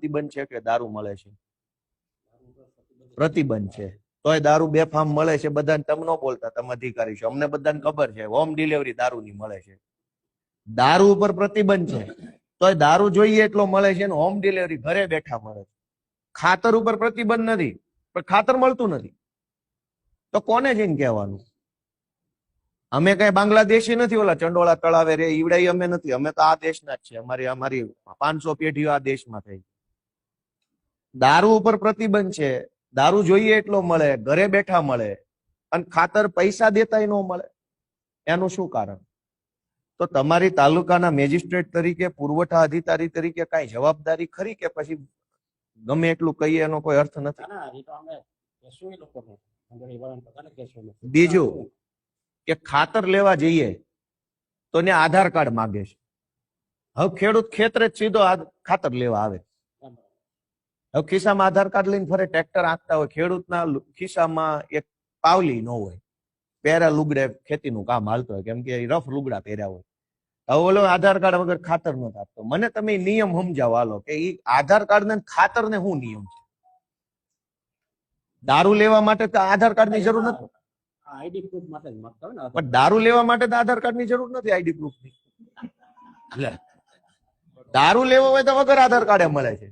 પ્રતિબંધ છે કે દારૂ મળે છે? પ્રતિબંધ છે. તોય દારૂ બેફામ મળે છે. બધાને તમે ન બોલતા, તમે અધિકારી છો, અમને બધાને ખબર છે. હોમ ડિલિવરી દારૂની મળે છે. દારૂ ઉપર પ્રતિબંધ છે, તોય દારૂ જોઈએ એટલો મળે છે ને હોમ ડિલિવરી ઘરે બેઠા મળે છે. ખાતર ઉપર પ્રતિબંધ નથી, પણ ખાતર મળતું નથી. તો કોને જઈને કહેવાનું? અમે કઈ બાંગ્લાદેશી નથી, ઓલા ચંડોળા તળાવે રે ઈવડાઈ અમે નથી. અમે તો આ દેશના જ છે. અમારી 500 પેઢીઓ આ દેશમાં થઈ. દારૂ ઉપર પ્રતિબંધ છે, દારૂ જોઈએ એટલો મળે, ઘરે બેઠા મળે, અને ખાતર પૈસા દેતાય ન મળે. એનું શું કારણ? તો તમારી તાલુકાના મેજિસ્ટ્રેટ તરીકે, પુરવઠા અધિકારી તરીકે કઈ જવાબદારી ખરી કે પછી ગમે એટલું કહીએ એનો કોઈ અર્થ નથી? બીજું કે ખાતર લેવા જઈએ તો ને આધાર કાર્ડ માંગે છે. હવે ખેડૂત ખેતરે જ સીધો ખાતર લેવા આવે. હવે ખિસ્સામાં આધાર કાર્ડ લઈને ફરે, ટ્રેક્ટર આંકતા હોય. ખેડૂતના ખિસ્સામાં એક પાવલી ન હોય, પહેરા લુગડે ખેતીનું કામ હાલતો હોય, કેમ કે રફ લુગડા પહેર્યા હોય. હવે ઓલો આધાર કાર્ડ વગર ખાતર ન આપતો. મને તમે નિયમ સમજાવો હાલો, કે ઈ આધાર કાર્ડ ને ખાતર ને શું નિયમ છે? દારૂ લેવા માટે તો આધાર કાર્ડ ની જરૂર નથી. આઈડી પ્રૂફ માટે જ માંગતા હોય ને. પણ દારૂ લેવા માટે તો આધાર કાર્ડ ની જરૂર નથી આઈડી પ્રૂફ ની. દારૂ લેવો હોય તો વગર આધાર કાર્ડે મળે છે.